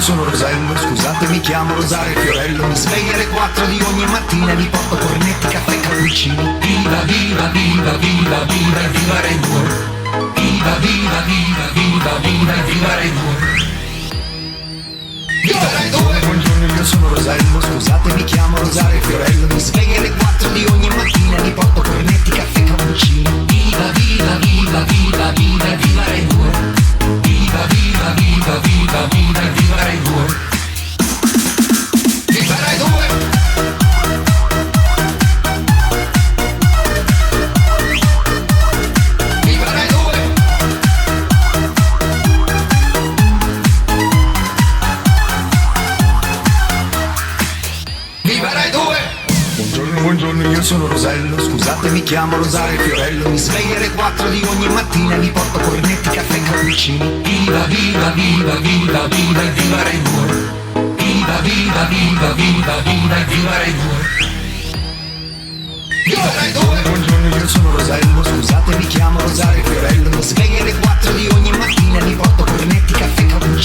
sono Rosello, scusate mi chiamo Rosario Fiorello. Mi sveglio alle 4 di ogni mattina, vi porto cornetti, caffè, cappuccini. Viva, viva, viva, viva, viva, viva Red Bull. Viva, viva, viva, viva, viva, viva Red Bull. Viva Red Bull. Buongiorno, io sono Rosello, scusate mi chiamo Rosario Fiorello. Mi sveglio alle 4 di ogni mattina, vi porto cornetti, caffè, cappuccini. Viva, viva, viva, viva, viva, viva Red Bull. Viva, viva, viva, viva, viva, viva Red Bull. Viva Red Bull. Viva Red Bull. Viva Red Bull. Buongiorno, buongiorno, io sono Rosello, scusate mi chiamo Rosario Fiorello. Mi sveglio alle 4 di ogni mattina, vi porto cornetti, caffè, cappuccini. Viva, viva, viva, viva, viva, viva Red Bull. Viva, viva, viva, viva, viva, viva Red Bull. Viva Red Bull. Buongiorno, io sono Rosello, scusate mi chiamo Rosario Fiorello. Mi sveglio alle 4 di ogni mattina, vi porto cornetti, caffè, cappuccini.